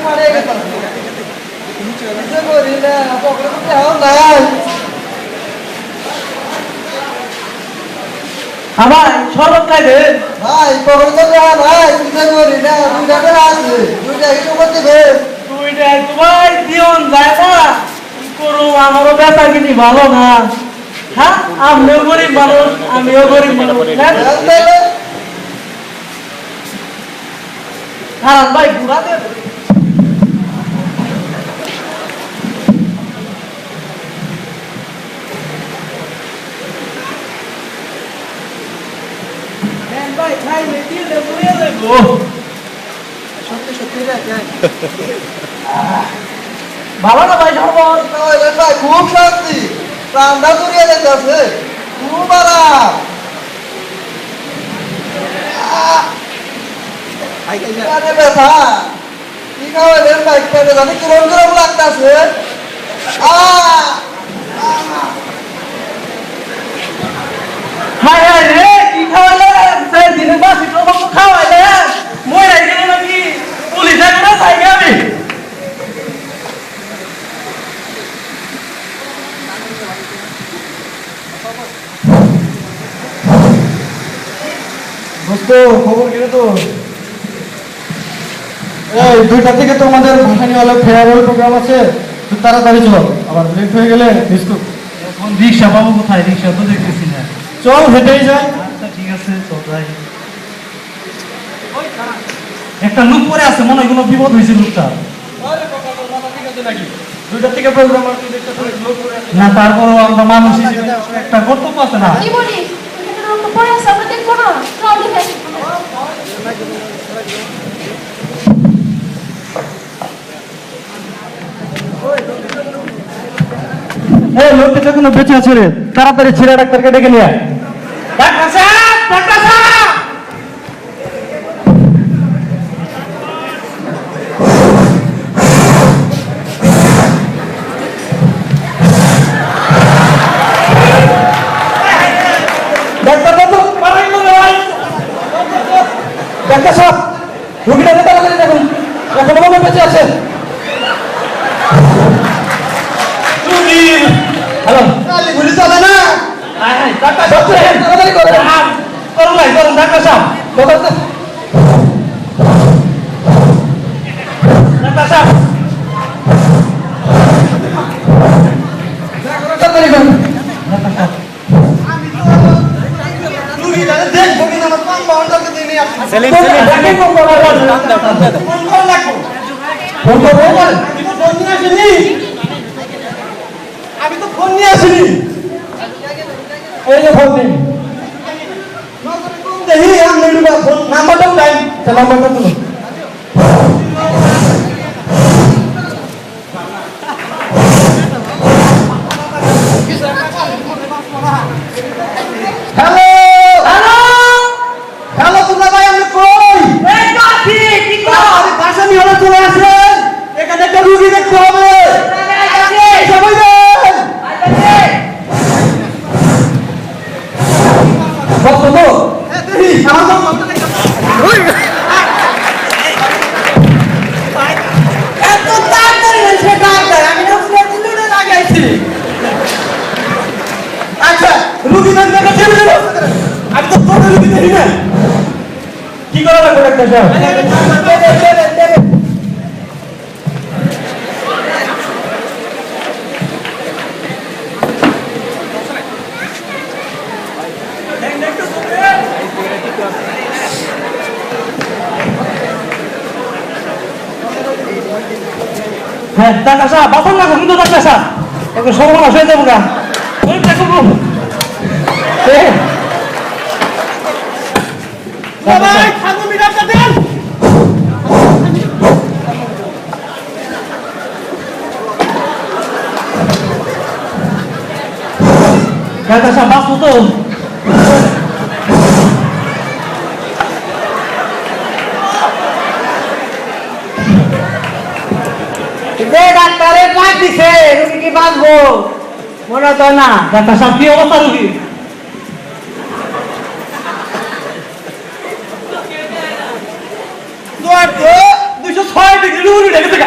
মারে গেছে কিছু করি না পকেটে টাকা নাই আমার শরবত খাইবে ভাই পকেটে টাকা নাই কিছু করি না দুইটা টাকা আছে দুইটা কিছু করতে দে দুইটা ভাই দিওন যায় না কি করো আমারও বেচা কিনি ভালো না হ্যাঁ আমিও গরিব মানুষ আমিও গরিব মানুষ হ্যাঁ ভাই ঘুরা দে ভাই খাই মেটি দে বলে দেবো সত্যি সত্যি রে ভালো না ভাই শরবত ভাই খুব শান্তি প্রাণটা জড়িয়ে যেতেছে খুব আরাম আরে ব্যথা কি খাওয়ালেন ভাই পেটে জানি কিরম কিরম লাগতেছে হায় হায় রে কি খাওয়াইলেন সেই দিনে বাসি প্রবন্ধ খাওয়াইলেন মরে গেল নাকি পুলিশ একটা চাই আমি বুঝতো খবর কি তো এই 2টা থেকে তো আমাদের ভাসানীওয়ালা ফেয়ারওয়েল প্রোগ্রাম আছে তুই তাড়াতাড়ি চল আবার লেট হয়ে গেলে বিস্কুট এখন রিক্সা পাবো কোথায় রিক্সা তো দেখতেছি না চল হেঁটেই যাই আচ্ছা ঠিক আছে চল যাই একটা লোক পরে আছে মনে হয় কোনো বিপদ হয়েছে লোকটা 2টা থেকে প্রোগ্রাম আর তুই দেখতে লোক করে না তারপরও আমরা মানুষ হিসেবে একটা কর্তব্য আছে না কি বলিস এখানে রক্ত পড়ে আছে আমরা দেখবো না চল দেখে আসি এই লোকটা কোনো বেঁচে আছে রে তাড়াতাড়ি ছেলে ডাক্তারকে ডেকে নিয়ে আয় ডাক্তার সাহেব ডাক্তার সাহেব ডাক্তার বাবু পারাই না ভাই ডাক্তার সাহেব রোগীটাকে তাড়াতাড়ি দেখুন এখনো মনে বেঁচে আছে হ্যালো কালি গুলি চলে না ডাক্তার সাহেব তাড়াতাড়ি করুন করুন ভাই করুন ডাক্তার সাহেব ডাক্তার সাহেব তাড়াতাড়ি করুন ডাক্তার সাহেব রুগী জানে দেখবো কিনা আমার পান বাউন্ডারকে দিয়ে নিয়ে আসি সেলিম সেলিম ফোন করো ফোন কর লাগবো ফোন করবো আমি তো ফোন নিয়ে আসিনি আমি তো ফোন নিয়ে আসিনি এই যে ফোন দিন দেখি আমি ফোন নাম্বারটাও টাইম নাম্বারটা তুলুন হ্যালো হ্যালো হ্যালো তোমরা ভাই আমি কই এই তো আছি কি করো আরে ভাসানী হলে চলে আসেন এখানে একটা রুগী দেখতে হবে সবাই দেন বক্তব্য দেখি আমার এত তাড়াতাড়ি হয়েছে ডাক্তার আমি তো ফ্লেক্সিলিটি লাগাইছি আচ্ছা রুগী দেখতে ছেড়ে দেবো আমি তো কোনো রুগী দেখি না কি করা লাগবে ডাক্তার সাহেব হ্যাঁ ডাক্তার সাহেব বাসন লাগবে কিন্তু ডাক্তার সাহেব একটু সর্বনাশ হয়ে যাবো গা ওই দেখো সবাই ঠাকুর মিটারটা দেন ডাক্তার সাহেব বাঁচবো তো ডাক্তারের লাগ দিছে রুগী কি বাঁচবো মনে তো না ডাক্তার সাহেব কি অবস্থা রুগী তো 206 ডিগ্রি রুগী ঢেকে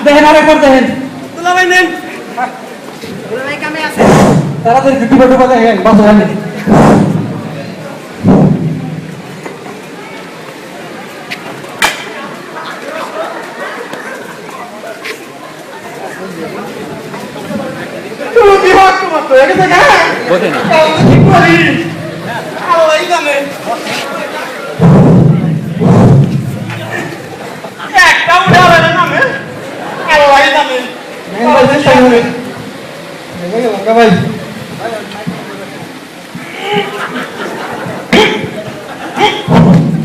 দেখেন আরেকবার দেখেন দুলাভাই নেন দুলাভাই কামে আছে তাড়াতাড়ি দুটি ফটো পাতা বাস জানি তুমি কি হক তোমার তো একে দেখা বসে না কি করি আল্লাহই জানে একটা উঠে হবে না নামে আল্লাহই জানে ভাই চেষ্টা করে লঙ্কা ভাই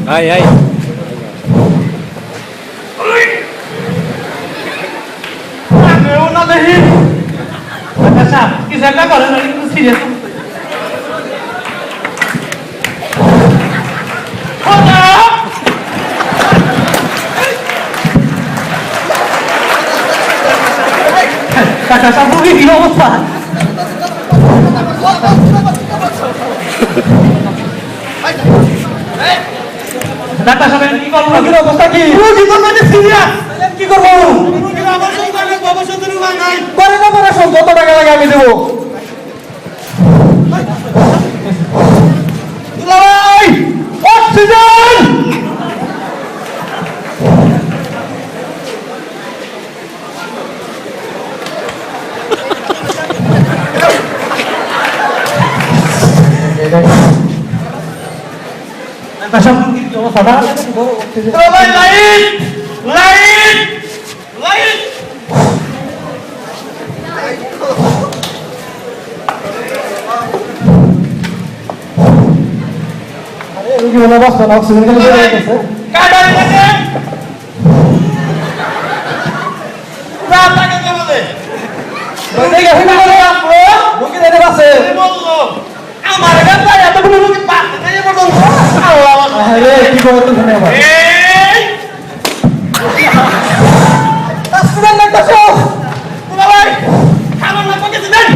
আয় আয় আমিও না দেখি আচ্ছা কিছু একটা করেন কিন্তু সিরিয়াস কাকা সাবু কি অবস্থা ডাক্তার সাহেব কি করবো রোগীর অবস্থা কি রোগী তো মানে সিরিয়াস কি করবো রোগীর অবস্থা মানে গবেষণার উপায় নাই করে না করে সব কত টাকা লাগে আমি দেবো দুলাভাই অক্সিজেন ডাক্তার সাহেব কি অবস্থা দুলাভাই লাইট লাইট লাইট রোগী মনে বাঁচবে না অক্সিজেন খেলে বেড়ে গেছে কাটারি গেছে রাত লাগে বলে রোগী দেখে বাঁচে বললো আমার কাছে এতগুলো রোগী পাচ্ছে না এবার আল্লাহ আরে কি করে তো শুনে আবার এই অক্সিজেন লাগতেছে দুলাভাই খাবার না পকেটে দেন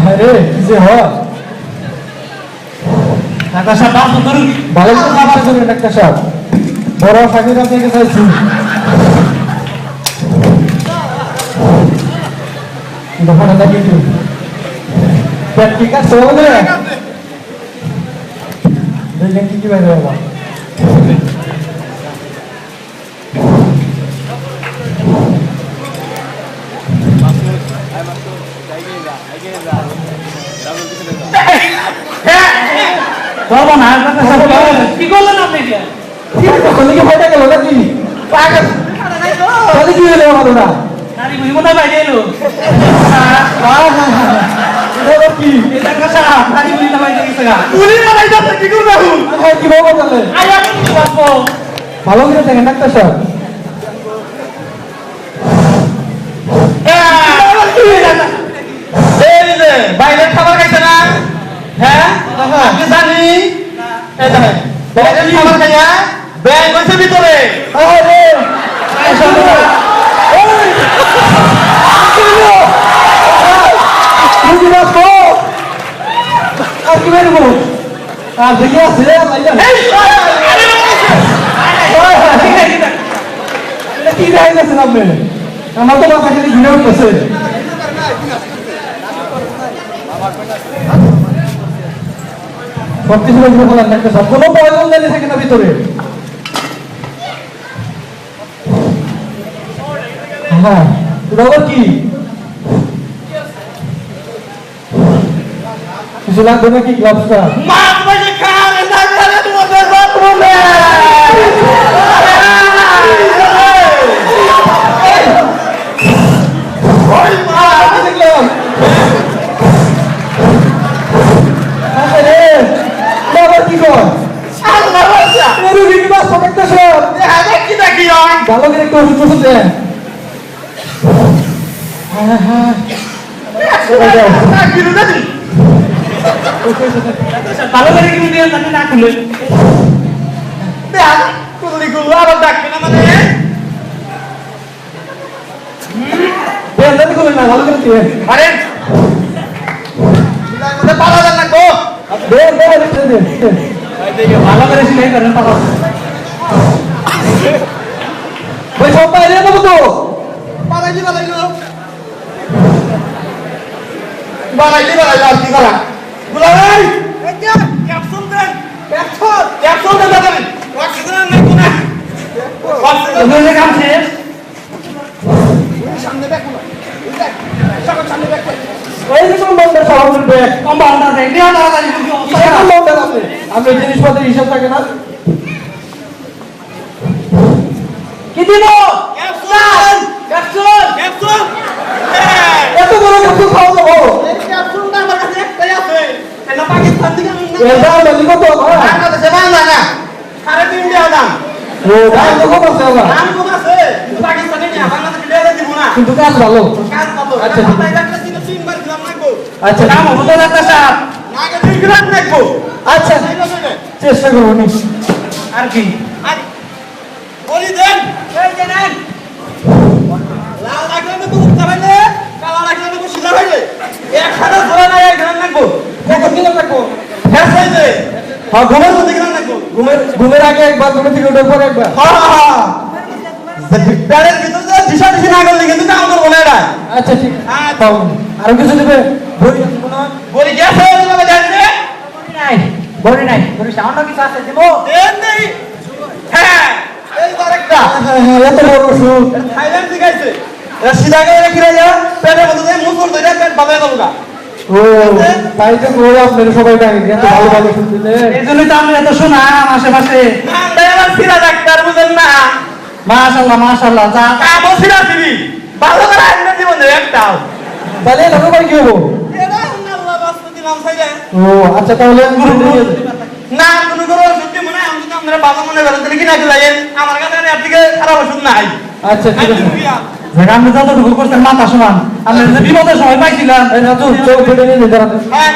আরে কি যে হয় ডাক্তার সাহেব বাস ধরুন ভালো করে খাবার করবেন ডাক্তার সাহেব বড় ফাঁকি কাছে চাইছি দোকান না কিন্তু পেট ঠিক আছে বলে দেখেন কি বাইরে বাবা বাবা না ডাক্তার সাহেব কি করলেন আপনি এটা কি করতে কি ফাটা গেল নাকি পাগল তাহলে কি হলো আমার ওরা নারী বুঝি মনে বাইরে এলো এটা কি ডাক্তার সাহেব নারী বুঝি না বাইরে গেছে গা গুলি মারাই যাচ্ছে কি করবে এখন কি বাবা তাহলে আয়া কি বাপো ভালো করে দেখেন ডাক্তার সাহেব এই যে বাইরের খাবার খাইছে না হ্যাঁ আপনি জানি এই দেখেন বাইরের খাবার খাইয়া ব্যাগ হয়েছে ভিতরে আরে রুগী বাঁচবো আর কি বেরবো আর দেখে আছে কি দেখা গেছেন আপনি আমার তো মাথা খালি ঘুরে উঠতেছে সবকিছু বলেন একটা সব কোনো প্রয়োজন জানি থাকে না ভিতরে হ্যাঁ এটা আবার কি কিছু লাগবে নাকি গ্লাভসটা মাছ মাঝে খান না করে তোমাদের বাথরুমে ওই মা দেখলাম আরে আবার কি কর আল্লাহ বাচ্চা রুগী কি বাস একটা সব দেখা কি দেখি হয় ভালো করে একটু ওষুধ ওষুধ দেন হ্যাঁ হ্যাঁ কি দেখি ভালো করে কি দিয়ে জানি না খুলে দেখা কুলি কুলি আবার ডাকবে না মানে দেন দেন করবেন না ভালো করে দিবেন আরে মধ্যে পালা দেন না গো দেন দেন দেন ভালো করে সিলাই করেন পাপা ওই সব বাইরে দেবো তো বানাইলি আর কি করা গুলাই ক্যাপসুল দেন দাদা অক্সিজেন নাই কোনা ওখানে কাম শেষ সামনে দেখো না সামনে দেখো এই যে কম্পাউন্ডার সব করবে কম্পাউন্ডার দেখ দিয়া দাও দাও কম্পাউন্ডার আপনি আপনি জিনিসপত্রের হিসাব থাকে না কি দিব ক্যাপসুল ক্যাপসুল এত বড় কিছু খাওয়া যাবো এই ক্যাপসুলটা আমার কাছে একটাই আছে এটা পাকিস্তান থেকে আমি এর দাম বেশি কত বাংলাদেশে বাংলা না 3.5 টাকা দাম ও দাম তো কম আছে বাবা দাম কম আছে কিন্তু পাকিস্তানে না বাংলাদেশে লেগে দিব না কিন্তু কাজ ভালো কাজ পাবো আচ্ছা, আচ্ছা ঠিক। ঠিক আছে দিন 3 বার দিলাম লাগবো আচ্ছা দাম হতো ডাক্তার সাহেব না গে 2 গ্রাম লাগবো আচ্ছা চেষ্টা করবো নি আর কি আরে বলি দেন এই যে নেন লাল লাগলে না বুক চালাইলে কালা লাগলে না সিধা হইলে একখানা জোড়া নাই এক গ্রাম লাগবো কত কিলো লাগবো হ্যাঁ সাইজে হ্যাঁ ঘুমের কত গ্রাম লাগবো ঘুমের আগে একবার ঘুমের থেকে ওঠার পরে একবার প্যারের ভিতর যে দিশা দিশা না করলে কিন্তু কাম করবো না এটা আচ্ছা ঠিক হ্যাঁ তাও আরো কিছু দেবে বই বলি গ্যাস হয়ে যাবে জানবে বড়ি নাই বড়ি সামান্য কিছু আছে দিব দেন নেই হ্যাঁ এই আরেকটা এত বড় ওষুধ থাইল্যান্ড শিখাইছে এটা সিধা করে রেখে রাখা পেটের মধ্যে দিয়ে মুখ করে ধরে পেট বাঁধাই দেবো ও তাই তো বলে আপনার সবাই ডাকে এত ভালো ভালো ওষুধ দিলে এই জন্যই তো আমি এত শোনাম আশেপাশে নামটাই আমার সিরা ডাক্তার বুঝেন না মাশাআল্লাহ মাশাআল্লাহ যা কামও সিরা দিবি ভালো করে আইনা দিব না একটাও তাহলে লোক ভাই কি হবো এটা আল্লাহ বাস্তব দিলাম সাইডে ও আচ্ছা তাহলে না কোনো করে ওষুধ দিব না আমি তো আপনারা ভালো মনে করেন তাহলে কিনা দিলাই আমার কাছে আর থেকে খারাপ ওষুধ নাই আচ্ছা ঠিক আছে যেটা আপনি যতটুকু করছেন মাথা সমান আপনি যে বিপদের সময় পাইছিলাম এই রাজু চোখ ফেটে নিয়ে দাঁড়াতে হ্যাঁ